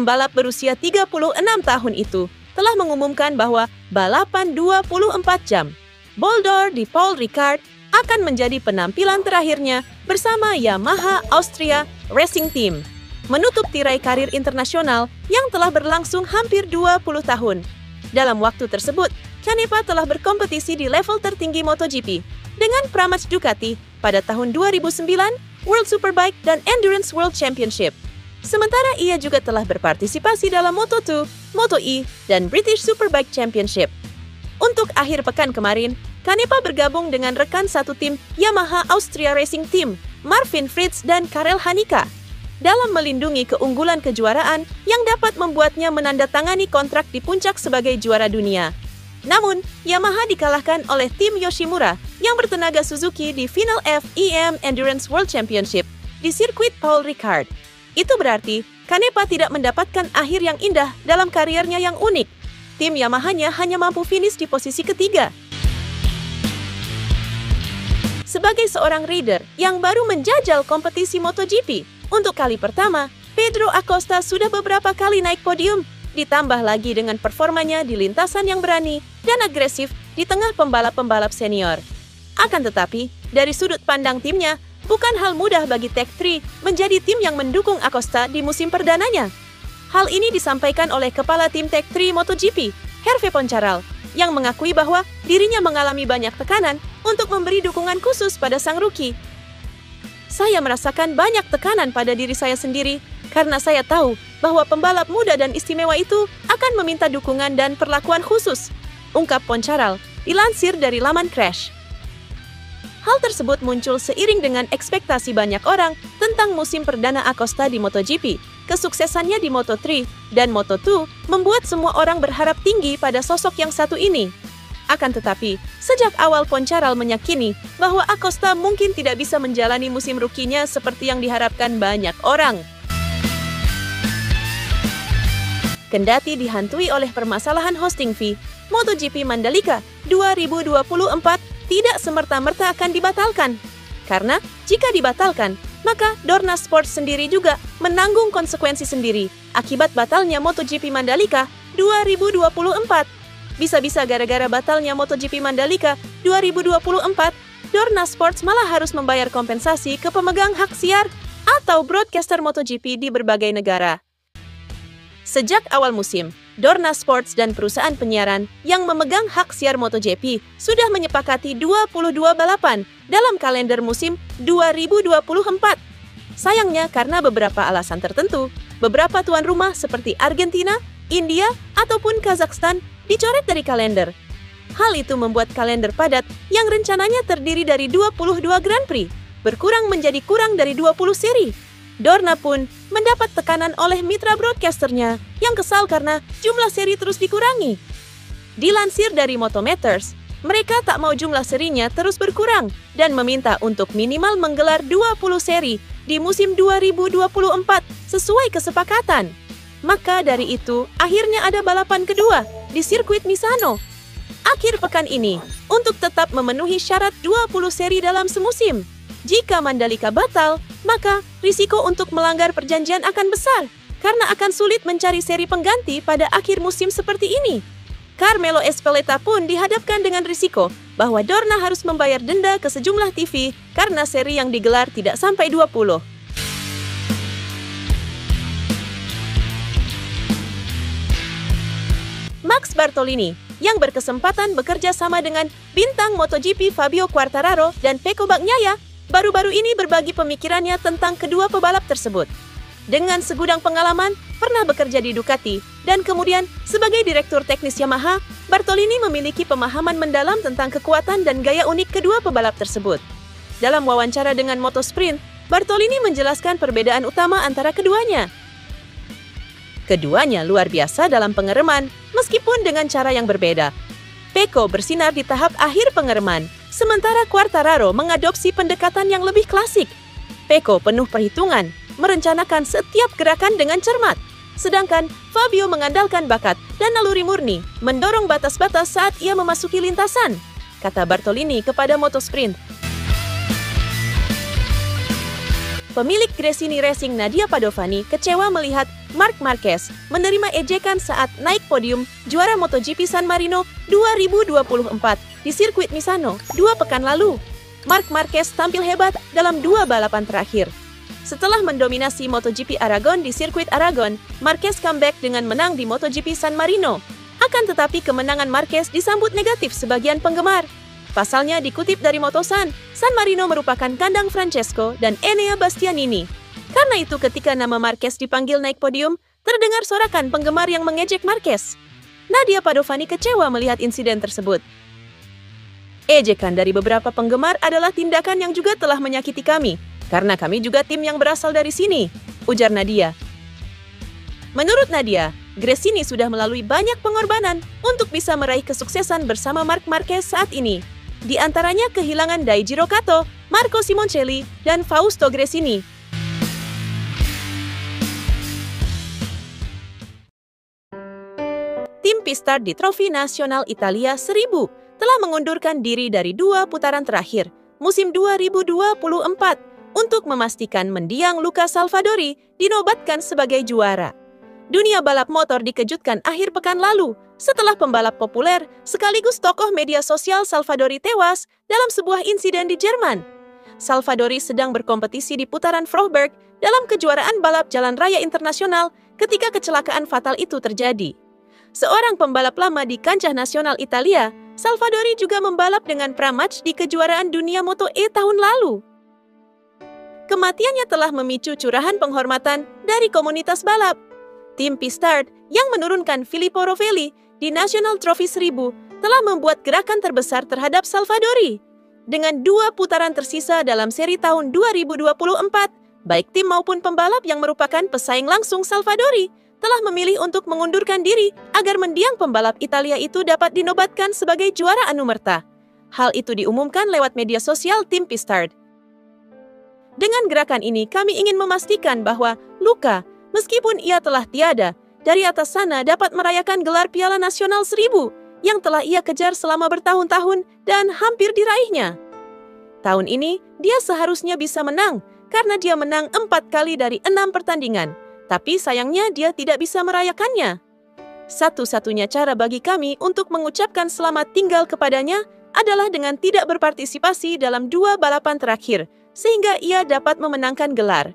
pembalap berusia 36 tahun itu telah mengumumkan bahwa balapan 24 jam Boulder di Paul Ricard akan menjadi penampilan terakhirnya bersama Yamaha Austria Racing Team, menutup tirai karir internasional yang telah berlangsung hampir 20 tahun. Dalam waktu tersebut, Canepa telah berkompetisi di level tertinggi MotoGP dengan Pramac Ducati pada tahun 2009, World Superbike dan Endurance World Championship. Sementara ia juga telah berpartisipasi dalam Moto2, Moto-E, dan British Superbike Championship. Untuk akhir pekan kemarin, Canepa bergabung dengan rekan satu tim Yamaha Austria Racing Team, Marvin Fritz dan Karel Hanika, dalam melindungi keunggulan kejuaraan yang dapat membuatnya menandatangani kontrak di puncak sebagai juara dunia. Namun, Yamaha dikalahkan oleh tim Yoshimura yang bertenaga Suzuki di final FIM Endurance World Championship di sirkuit Paul Ricard. Itu berarti Canepa tidak mendapatkan akhir yang indah dalam karirnya yang unik. Tim Yamahanya hanya mampu finish di posisi ketiga. Sebagai seorang rider yang baru menjajal kompetisi MotoGP, untuk kali pertama, Pedro Acosta sudah beberapa kali naik podium, ditambah lagi dengan performanya di lintasan yang berani dan agresif di tengah pembalap-pembalap senior. Akan tetapi, dari sudut pandang timnya, bukan hal mudah bagi Tech3 menjadi tim yang mendukung Acosta di musim perdananya. Hal ini disampaikan oleh Kepala Tim Tech3 MotoGP, Hervé Poncharal, yang mengakui bahwa dirinya mengalami banyak tekanan untuk memberi dukungan khusus pada sang rookie. Saya merasakan banyak tekanan pada diri saya sendiri karena saya tahu bahwa pembalap muda dan istimewa itu akan meminta dukungan dan perlakuan khusus, ungkap Poncharal, dilansir dari laman Crash. Hal tersebut muncul seiring dengan ekspektasi banyak orang tentang musim perdana Acosta di MotoGP. Kesuksesannya di Moto3 dan Moto2 membuat semua orang berharap tinggi pada sosok yang satu ini. Akan tetapi, sejak awal Poncharal meyakini bahwa Acosta mungkin tidak bisa menjalani musim rukinya seperti yang diharapkan banyak orang. Kendati dihantui oleh permasalahan hosting fee, MotoGP Mandalika 2024 tidak semerta-merta akan dibatalkan. Karena jika dibatalkan, maka Dorna Sports sendiri juga menanggung konsekuensi sendiri akibat batalnya MotoGP Mandalika 2024. Bisa-bisa gara-gara batalnya MotoGP Mandalika 2024, Dorna Sports malah harus membayar kompensasi ke pemegang hak siar atau broadcaster MotoGP di berbagai negara. Sejak awal musim, Dorna Sports dan perusahaan penyiaran yang memegang hak siar MotoGP sudah menyepakati 22 balapan dalam kalender musim 2024. Sayangnya karena beberapa alasan tertentu, beberapa tuan rumah seperti Argentina, India, ataupun Kazakhstan dicoret dari kalender. Hal itu membuat kalender padat yang rencananya terdiri dari 22 Grand Prix berkurang menjadi kurang dari 20 seri. Dorna pun mendapat tekanan oleh mitra broadcasternya yang kesal karena jumlah seri terus dikurangi. Dilansir dari Motometers, mereka tak mau jumlah serinya terus berkurang dan meminta untuk minimal menggelar 20 seri di musim 2024 sesuai kesepakatan. Maka dari itu, akhirnya ada balapan kedua di sirkuit Misano akhir pekan ini untuk tetap memenuhi syarat 20 seri dalam semusim. Jika Mandalika batal, maka risiko untuk melanggar perjanjian akan besar karena akan sulit mencari seri pengganti pada akhir musim seperti ini. Carmelo Ezpeleta pun dihadapkan dengan risiko bahwa Dorna harus membayar denda ke sejumlah TV karena seri yang digelar tidak sampai 20. Max Bartolini, yang berkesempatan bekerja sama dengan bintang MotoGP Fabio Quartararo dan Pecco Bagnaia, baru-baru ini berbagi pemikirannya tentang kedua pebalap tersebut. Dengan segudang pengalaman, pernah bekerja di Ducati, dan kemudian sebagai direktur teknis Yamaha, Bartolini memiliki pemahaman mendalam tentang kekuatan dan gaya unik kedua pebalap tersebut. Dalam wawancara dengan Motosprint, Bartolini menjelaskan perbedaan utama antara keduanya. Keduanya luar biasa dalam pengereman, meskipun dengan cara yang berbeda. Pecco bersinar di tahap akhir pengereman, sementara Quartararo mengadopsi pendekatan yang lebih klasik. Pecco penuh perhitungan, merencanakan setiap gerakan dengan cermat. Sedangkan Fabio mengandalkan bakat dan naluri murni, mendorong batas-batas saat ia memasuki lintasan, kata Bartolini kepada Motosprint. Pemilik Gresini Racing Nadia Padovani kecewa melihat Marc Marquez menerima ejekan saat naik podium juara MotoGP San Marino 2024 di sirkuit Misano 2 pekan lalu. Marc Marquez tampil hebat dalam 2 balapan terakhir. Setelah mendominasi MotoGP Aragon di sirkuit Aragon, Marquez comeback dengan menang di MotoGP San Marino. Akan tetapi kemenangan Marquez disambut negatif sebagian penggemar. Pasalnya dikutip dari Motosan, San Marino merupakan kandang Francesco dan Enea Bastianini. Karena itu ketika nama Marquez dipanggil naik podium, terdengar sorakan penggemar yang mengejek Marquez. Nadia Padovani kecewa melihat insiden tersebut. Ejekan dari beberapa penggemar adalah tindakan yang juga telah menyakiti kami, karena kami juga tim yang berasal dari sini, ujar Nadia. Menurut Nadia, Gresini sudah melalui banyak pengorbanan untuk bisa meraih kesuksesan bersama Marc Marquez saat ini. Di antaranya kehilangan Daijiro Kato, Marco Simoncelli, dan Fausto Gresini. Tim Pistard di Trofi Nasional Italia 1000 telah mengundurkan diri dari 2 putaran terakhir musim 2024 untuk memastikan mendiang Luca Salvadori dinobatkan sebagai juara. Dunia balap motor dikejutkan akhir pekan lalu setelah pembalap populer sekaligus tokoh media sosial Salvadori tewas dalam sebuah insiden di Jerman. Salvadori sedang berkompetisi di putaran Freiburg dalam kejuaraan balap jalan raya internasional ketika kecelakaan fatal itu terjadi. Seorang pembalap lama di kancah nasional Italia, Salvadori juga membalap dengan Pramac di kejuaraan dunia Moto E tahun lalu. Kematiannya telah memicu curahan penghormatan dari komunitas balap. Tim Pistard yang menurunkan Filippo Rovelli di National Trophy 1000 telah membuat gerakan terbesar terhadap Salvadori. Dengan 2 putaran tersisa dalam seri tahun 2024, baik tim maupun pembalap yang merupakan pesaing langsung Salvadori telah memilih untuk mengundurkan diri agar mendiang pembalap Italia itu dapat dinobatkan sebagai juara anumerta. Hal itu diumumkan lewat media sosial tim Pistard. Dengan gerakan ini, kami ingin memastikan bahwa Luca, meskipun ia telah tiada, dari atas sana dapat merayakan gelar Piala Nasional 1000 yang telah ia kejar selama bertahun-tahun dan hampir diraihnya. Tahun ini, dia seharusnya bisa menang karena dia menang 4 kali dari 6 pertandingan. Tapi sayangnya dia tidak bisa merayakannya. Satu-satunya cara bagi kami untuk mengucapkan selamat tinggal kepadanya adalah dengan tidak berpartisipasi dalam 2 balapan terakhir, sehingga ia dapat memenangkan gelar.